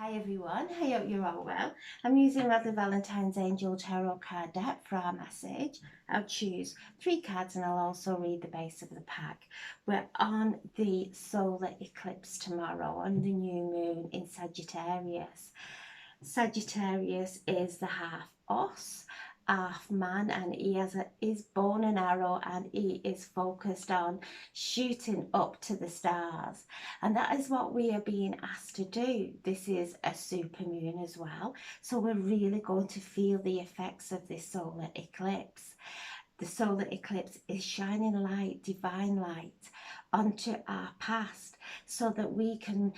Hi everyone, I hope you're all well. I'm using Radley Valentine's Angel Tarot card deck for our message. I'll choose 3 cards and I'll also read the base of the pack. We're on the solar eclipse tomorrow on the new moon in Sagittarius. Sagittarius is the half os, half man, and he has his bow and arrow, and he is focused on shooting up to the stars. And that is what we are being asked to do. This is a super moon as well, so we're really going to feel the effects of this solar eclipse. The solar eclipse is shining light, divine light, onto our past so that we can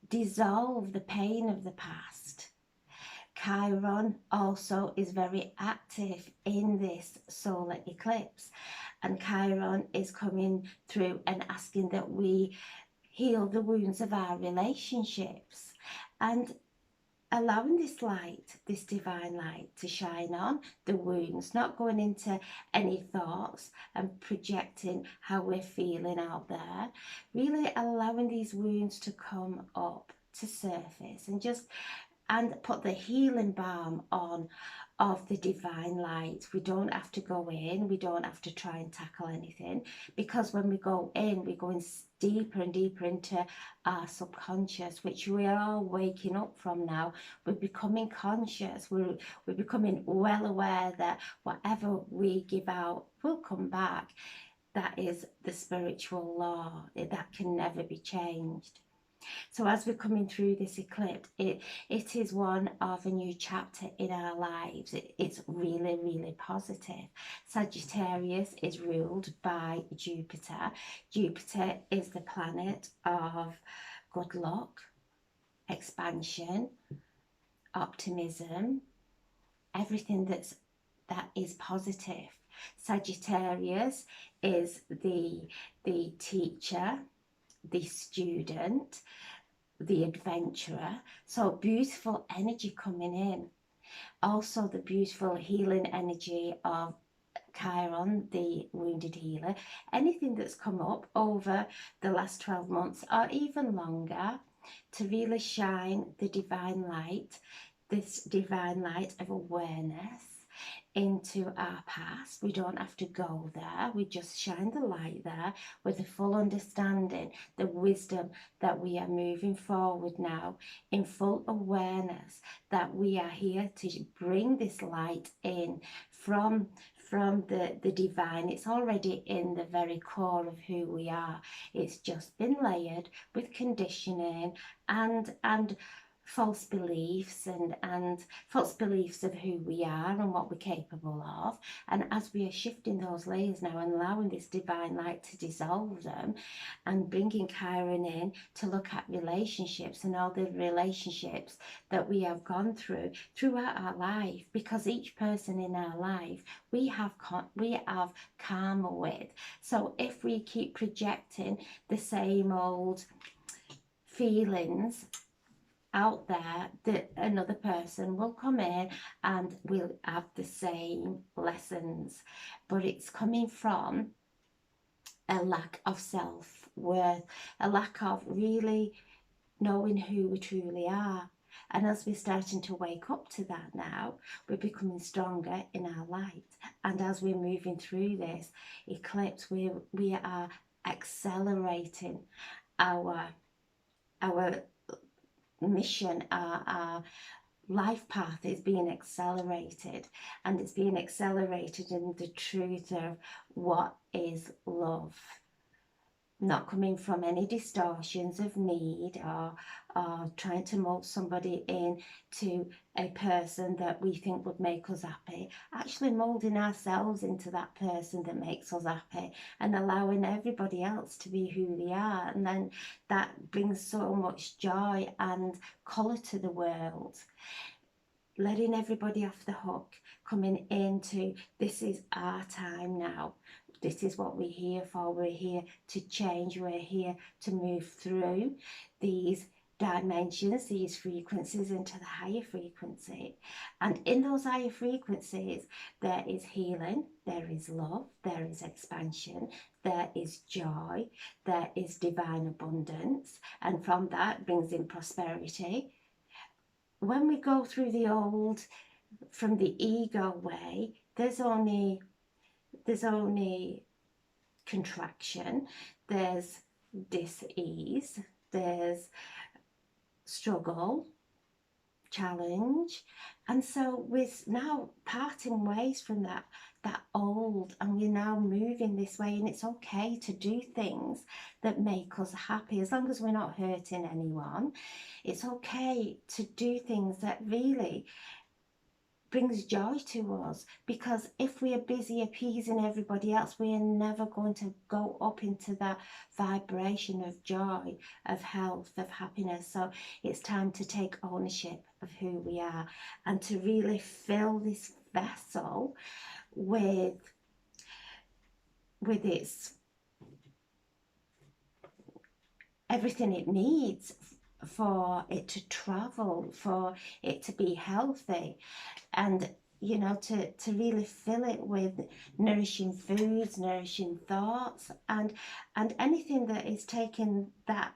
dissolve the pain of the past. Chiron also is very active in this solar eclipse, and Chiron is coming through and asking that we heal the wounds of our relationships and allowing this light, this divine light, to shine on the wounds, not going into any thoughts and projecting how we're feeling out there, really allowing these wounds to come up to surface and put the healing balm on of the divine light. We don't have to go in, we don't have to try and tackle anything, because when we go in, we're going deeper and deeper into our subconscious, which we are all waking up from now. We're becoming conscious, we're becoming well aware that whatever we give out will come back. That is the spiritual law that can never be changed. So as we're coming through this eclipse, it is one of a new chapter in our lives. It's really, really positive. Sagittarius is ruled by Jupiter. Jupiter is the planet of good luck, expansion, optimism, everything that is positive. Sagittarius is the teacher, the student, the adventurer. So beautiful energy coming in. Also the beautiful healing energy of Chiron, the wounded healer. Anything that's come up over the last 12 months or even longer to really shine the divine light, this divine light of awareness into our past. We don't have to go there, we just shine the light there with the full understanding, the wisdom that we are moving forward now in full awareness that we are here to bring this light in from the divine. It's already in the very core of who we are. It's just been layered with conditioning and false beliefs and false beliefs of who we are and what we're capable of. And as we are shifting those layers now and allowing this divine light to dissolve them and bringing Chiron in to look at relationships and all the relationships that we have gone through throughout our life, because each person in our life we have karma with. So if we keep projecting the same old feelings out there, that another person will come in and will have the same lessons, but it's coming from a lack of self-worth, a lack of really knowing who we truly are. And as we're starting to wake up to that now, we're becoming stronger in our light. And as we're moving through this eclipse, we are accelerating our mission, our life path is being accelerated, and it's being accelerated in the truth of what is love, not coming from any distortions of need or trying to mold somebody into a person that we think would make us happy. Actually molding ourselves into that person that makes us happy and allowing everybody else to be who they are. And then that brings so much joy and colour to the world. Letting everybody off the hook, coming into this is our time now. This is what we're here for. We're here to change. We're here to move through these dimensions, these frequencies, into the higher frequency. And in those higher frequencies, there is healing, there is love, there is expansion, there is joy, there is divine abundance. And from that brings in prosperity, when we go through the old from the ego way, there's only contraction, there's dis-ease, there's struggle, challenge, and so we're now parting ways from that old, and we're now moving this way, and it's okay to do things that make us happy as long as we're not hurting anyone. It's okay to do things that really brings joy to us, because if we are busy appeasing everybody else, we are never going to go up into that vibration of joy, of health, of happiness. So it's time to take ownership of who we are and to really fill this vessel with its everything it needs for it to travel, for it to be healthy, and to really fill it with nourishing foods, nourishing thoughts, and anything that is taking that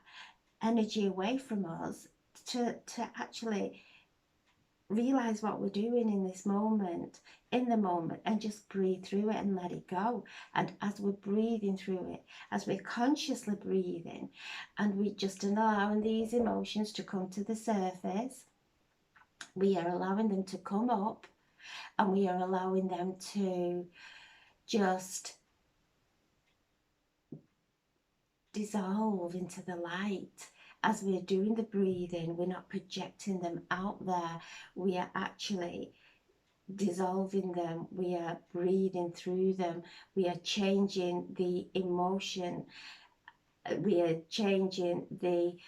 energy away from us, to actually realize what we're doing in this moment, in the moment, and just breathe through it and let it go. And as we're breathing through it, as we're consciously breathing, and we just allowing these emotions to come to the surface, we are allowing them to come up, and we are allowing them to just dissolve into the light. As we're doing the breathing, we're not projecting them out there, we are actually dissolving them, we are breathing through them, we are changing the emotion, we are changing the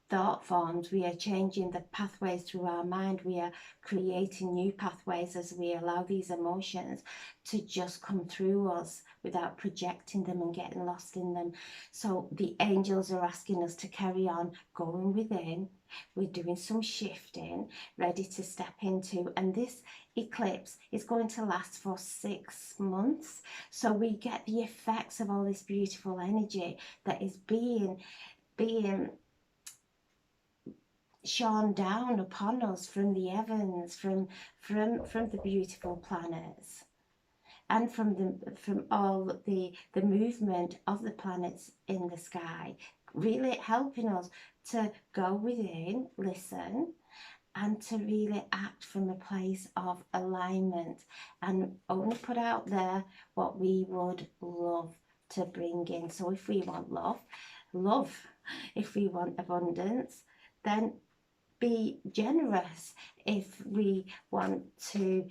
thought forms, we are changing the pathways through our mind, we are creating new pathways as we allow these emotions to just come through us without projecting them and getting lost in them. So the angels are asking us to carry on going within. We're doing some shifting, ready to step into, and this eclipse is going to last for 6 months, so we get the effects of all this beautiful energy that is being shone down upon us from the heavens, from the beautiful planets, and from all the movement of the planets in the sky, really helping us to go within, listen, and to really act from a place of alignment, and only put out there what we would love to bring in. So if we want love, if we want abundance, then be generous. If we want to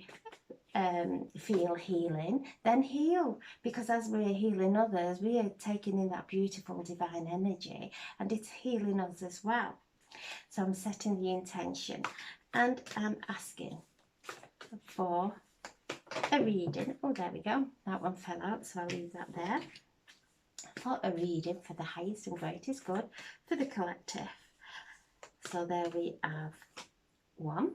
feel healing, then heal, because as we're healing others, we are taking in that beautiful divine energy, and it's healing us as well. So I'm setting the intention, and I'm asking for a reading. Oh, there we go, that one fell out, so I'll leave that there. For a reading for the highest and greatest good for the collective. So there we have 1,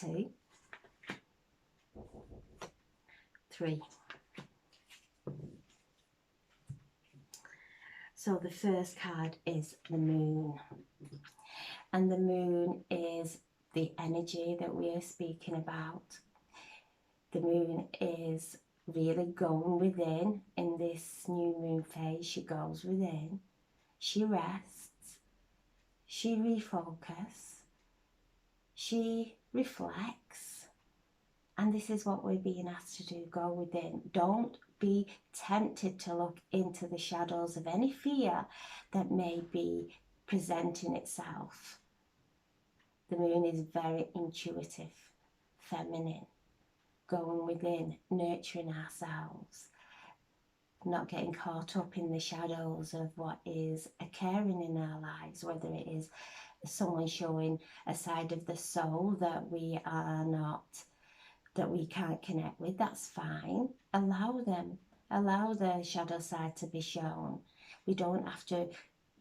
2, 3. So the first card is the moon, and the moon is the energy that we are speaking about. The moon is really going within. In this new moon phase, she goes within, she rests, she refocuses, she reflects, and this is what we're being asked to do. Go within. Don't be tempted to look into the shadows of any fear that may be presenting itself. The moon is very intuitive, feminine, going within, nurturing ourselves, not getting caught up in the shadows of what is occurring in our lives, whether it is someone showing a side of the soul that we are not, that we can't connect with. That's fine. Allow them. Allow the shadow side to be shown. We don't have to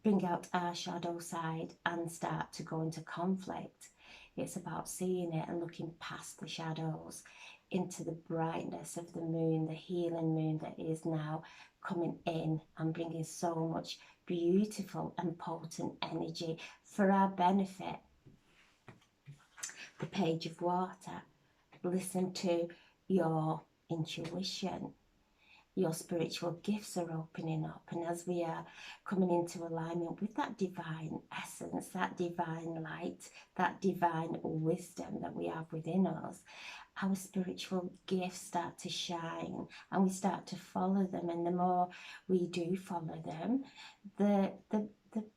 bring out our shadow side and start to go into conflict. It's about seeing it and looking past the shadows into the brightness of the moon, the healing moon that is now coming in and bringing so much beautiful and potent energy for our benefit. The Page of Water. Listen to your intuition. Your spiritual gifts are opening up, and as we are coming into alignment with that divine essence, that divine light, that divine wisdom that we have within us, our spiritual gifts start to shine, and we start to follow them. And the more we do follow them, the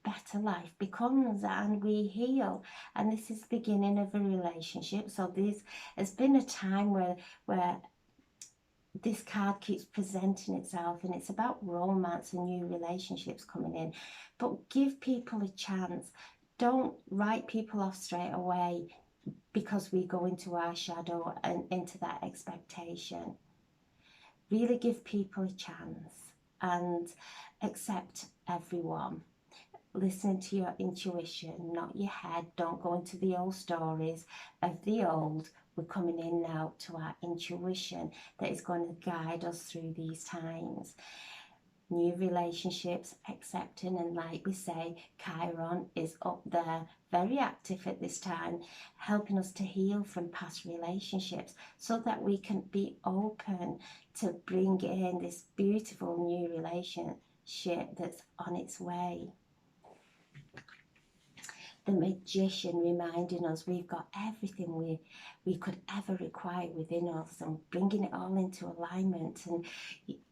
better life becomes, and we heal. And this is the beginning of a relationship. So this has been a time where this card keeps presenting itself, and it's about romance and new relationships coming in. But give people a chance. Don't write people off straight away because we go into our shadow and into that expectation. Really give people a chance and accept everyone. Listen to your intuition, not your head. Don't go into the old stories of the old. We're coming in now to our intuition that is going to guide us through these times. New relationships, accepting, and like we say, Chiron is up there, very active at this time, helping us to heal from past relationships so that we can be open to bring in this beautiful new relationship that's on its way. The Magician, reminding us we've got everything we could ever require within us, and bringing it all into alignment. And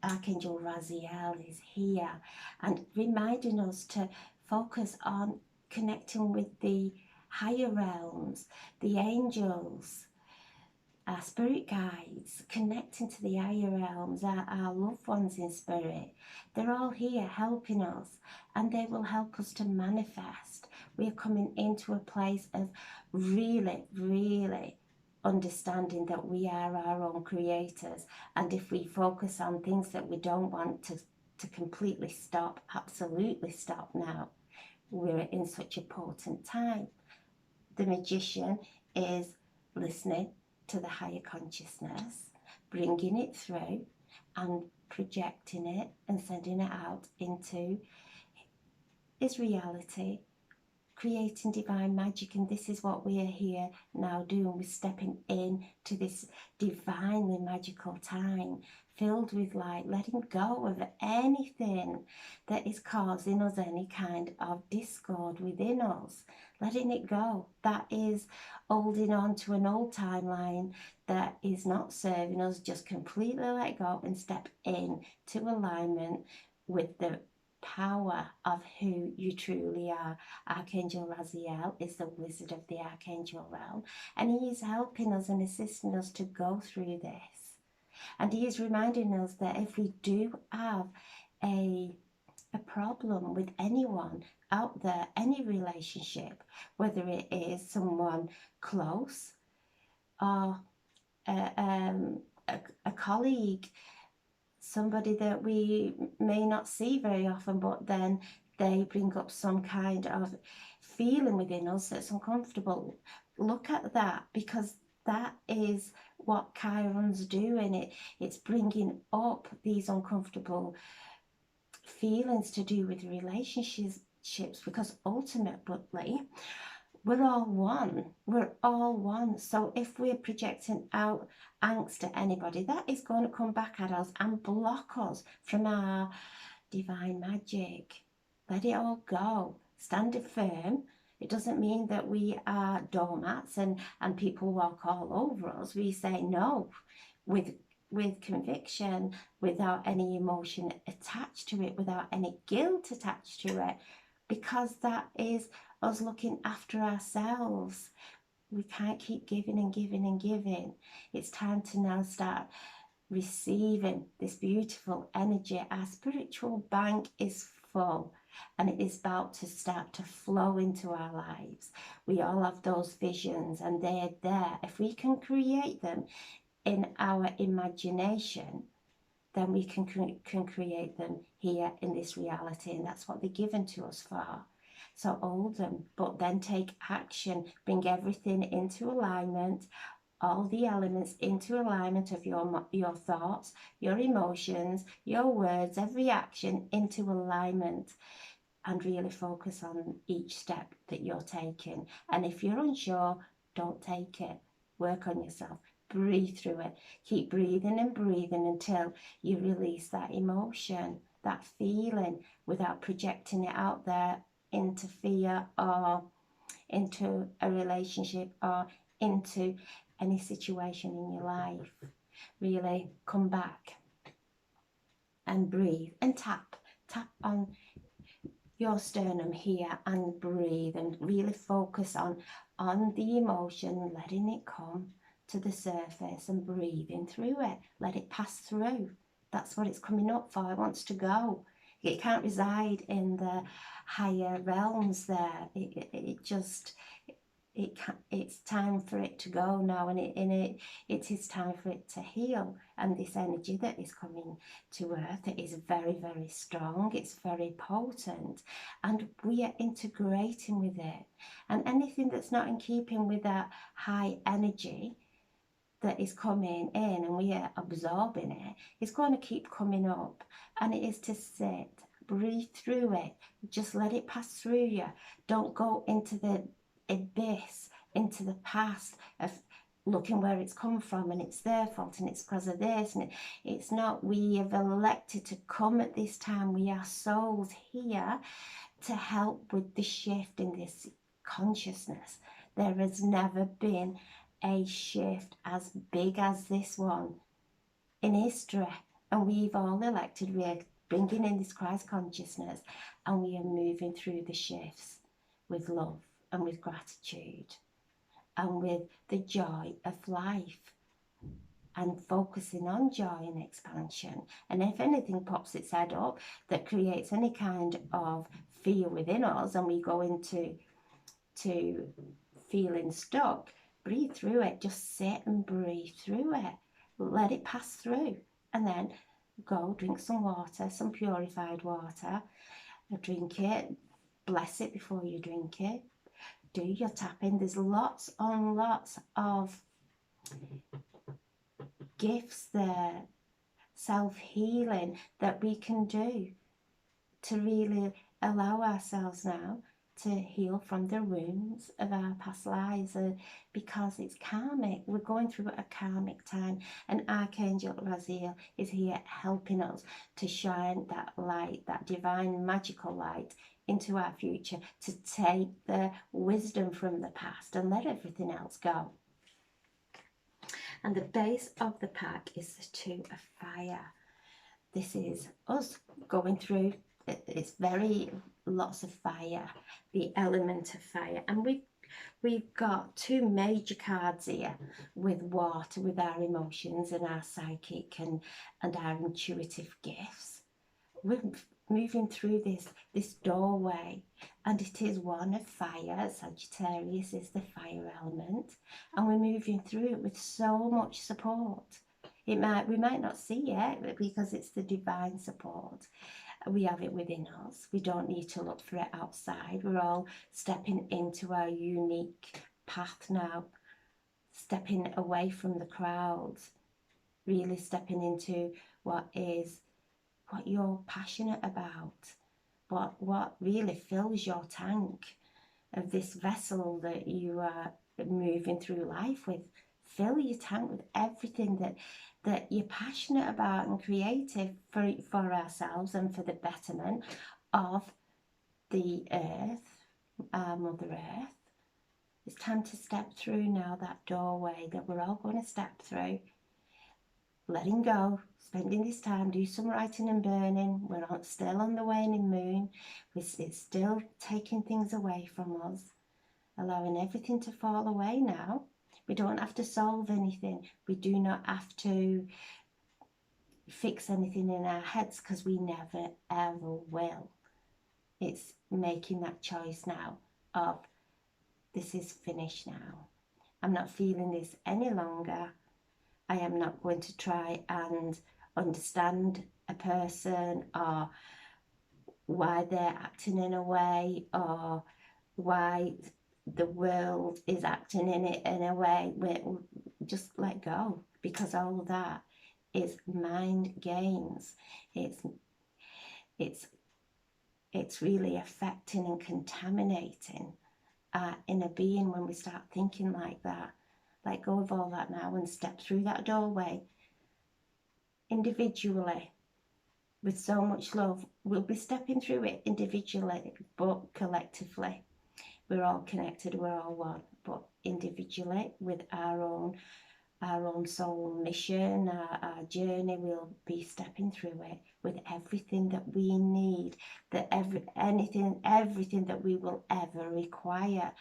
Archangel Raziel is here and reminding us to focus on connecting with the higher realms, the angels, our spirit guides, connecting to the higher realms, our loved ones in spirit. They're all here helping us, and they will help us to manifest. We are coming into a place of really, really understanding that we are our own creators. And if we focus on things that we don't want to completely stop, absolutely stop now, we're in such a potent time. The Magician is listening to the higher consciousness, bringing it through and projecting it and sending it out into his reality, creating divine magic. And this is what we are here now doing. We're stepping in to this divinely magical time filled with light, letting go of anything that is causing us any kind of discord within us, letting it go. That is holding on to an old timeline that is not serving us. Just completely let go and step in to alignment with the power of who you truly are. Archangel Raziel is the wizard of the Archangel realm, and he is helping us and assisting us to go through this. And he is reminding us that if we do have a problem with anyone out there, any relationship, whether it is someone close or a colleague, somebody that we may not see very often, but then they bring up some kind of feeling within us that's uncomfortable. Look at that, because that is what Chiron's doing. It's bringing up these uncomfortable feelings to do with relationships, because ultimately we're all one. We're all one. So if we're projecting out angst at anybody, that is going to come back at us and block us from our divine magic. Let it all go. Stand firm. It doesn't mean that we are doormats and people walk all over us. We say no with conviction, without any emotion attached to it, without any guilt attached to it, because that is us looking after ourselves. We can't keep giving and giving and giving. It's time to now start receiving this beautiful energy. Our spiritual bank is full, and it is about to start to flow into our lives. We all have those visions, and they're there. If we can create them in our imagination, then we can create them here in this reality, and that's what they're given to us for. So hold them, but then take action. Bring everything into alignment, all the elements into alignment of your thoughts, your emotions, your words, every action into alignment. and really focus on each step that you're taking. And if you're unsure, don't take it. Work on yourself. Breathe through it. Keep breathing and breathing until you release that emotion, that feeling, without projecting it out there into fear or into a relationship or into any situation in your life. Really come back and breathe and tap on your sternum here and breathe and really focus on the emotion, letting it come to the surface and breathing through it. Let it pass through. That's what it's coming up for. It wants to go. It can't reside in the higher realms there. It just, it's time for it to go now, and it is time for it to heal. And this energy that is coming to earth is very, very strong. It's very potent, and we are integrating with it. And anything that's not in keeping with that high energy that is coming in and we are absorbing it, it's going to keep coming up. And it is to sit, breathe through it, just let it pass through you. Don't go into the abyss, into the past of looking where it's come from and it's their fault and it's because of this, and it's not. We have elected to come at this time. We are souls here to help with the shift in this consciousness. There has never been a shift as big as this one in history, and we've all elected. We are bringing in this Christ consciousness, and we are moving through the shifts with love and with gratitude and with the joy of life, and focusing on joy and expansion. And if anything pops its head up that creates any kind of fear within us, and we go into feeling stuck, breathe through it. Just sit and breathe through it. Let it pass through, and then go drink some water, some purified water. Drink it, bless it before you drink it. Do your tapping. There's lots and lots of gifts there, self-healing, that we can do to really allow ourselves now to heal from the wounds of our past lives, because it's karmic. We're going through a karmic time, and Archangel Raziel is here helping us to shine that light, that divine magical light, into our future, to take the wisdom from the past and let everything else go. And the base of the pack is the Two of Fire. This is us going through, it's very lots of fire, the element of fire. And we've got two major cards here with water, with our emotions and our psychic and our intuitive gifts. We're moving through this doorway, and it is one of fire. Sagittarius is the fire element, and we're moving through it with so much support. We might not see it because it's the divine support. We have it within us. We don't need to look for it outside. We're all stepping into our unique path now, stepping away from the crowds, really stepping into what you're passionate about, what really fills your tank of this vessel that you are moving through life with. Fill your tank with everything that you're passionate about and creative for ourselves and for the betterment of the earth, our Mother Earth. It's time to step through now that doorway that we're all going to step through. Letting go, spending this time, do some writing and burning. We're still on the waning moon. It's still taking things away from us, allowing everything to fall away now. We don't have to solve anything. We do not have to fix anything in our heads, because we never ever will. It's making that choice now of, this is finished now. I'm not feeling this any longer. I am not going to try and understand a person or why they're acting in a way, or why the world is acting in a way. Just let go, because all that is mind games. It's it's really affecting and contaminating our inner being when we start thinking like that. Let go of all that now and step through that doorway individually with so much love. We'll be stepping through it individually, but collectively. We're all connected, we're all one, but individually with our own soul mission, our journey, we'll be stepping through it with everything that we need, everything that we will ever require.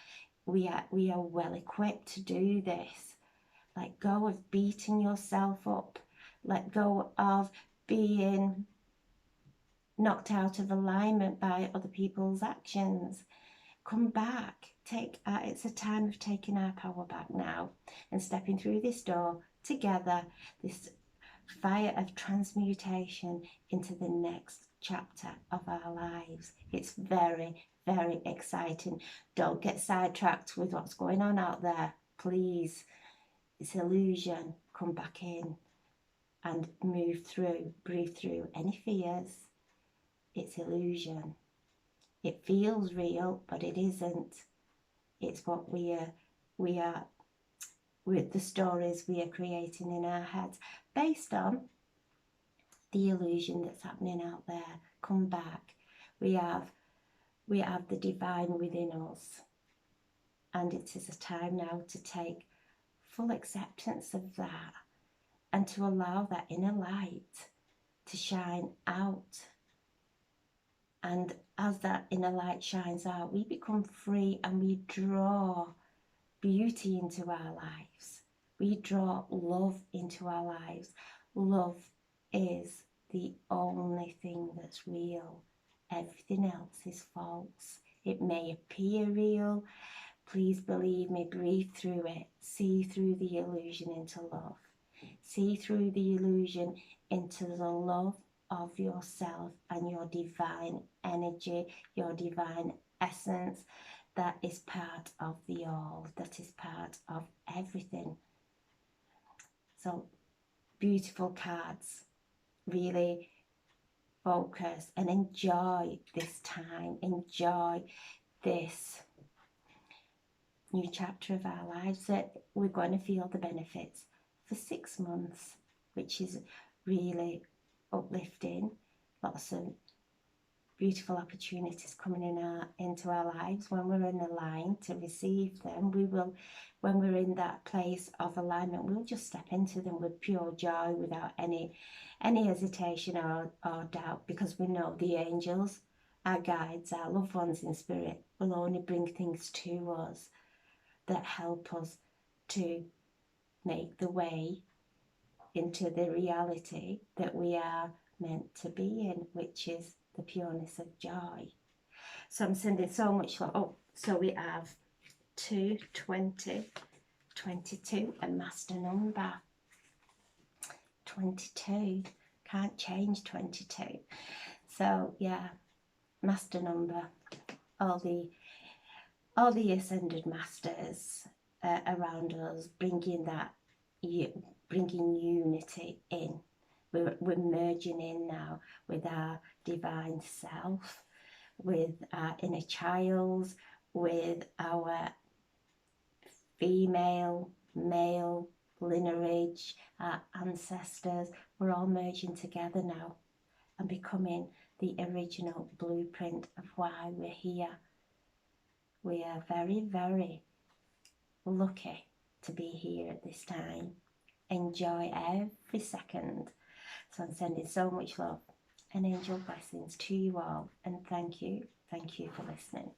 We are well equipped to do this. Let go of beating yourself up. Let go of being knocked out of alignment by other people's actions. Come back. It's a time of taking our power back now and stepping through this door together, this fire of transmutation into the next chapter of our lives. It's very, very exciting. Don't get sidetracked with what's going on out there, please. It's illusion. Come back in and move through, breathe through any fears. It's illusion. It feels real, but it isn't. It's what we are with the stories we are creating in our heads based on the illusion that's happening out there. Come back. We have the divine within us, and it is a time now to take full acceptance of that and to allow that inner light to shine out. And as that inner light shines out, we become free and we draw beauty into our lives. We draw love into our lives. Love is the only thing that's real. Everything else is false. It may appear real. Please believe me, breathe through it. See through the illusion into love. See through the illusion into the love of yourself and your divine energy, your divine essence that is part of the all, that is part of everything. So beautiful cards. Really focus and enjoy this time. Enjoy this new chapter of our lives that we're going to feel the benefits for 6 months, which is really uplifting. Lots of beautiful opportunities coming into our lives when we're in a line to receive them. We will, when we're in that place of alignment, we'll just step into them with pure joy without any hesitation or doubt, because we know the angels, our guides, our loved ones in spirit will only bring things to us that help us to make the way into the reality that we are meant to be in, which is the pureness of joy. So I'm sending so much love. Oh, so we have 2, 20, 22, a master number. 22. Can't change 22. So yeah, master number. All the ascended masters around us, bringing unity in. We're merging in now with our divine self, with our inner child, with our female, male lineage, our ancestors. We're all merging together now and becoming the original blueprint of why we're here. We are very, very lucky to be here at this time. Enjoy every second. So I'm sending so much love and angel blessings to you all, and thank you for listening.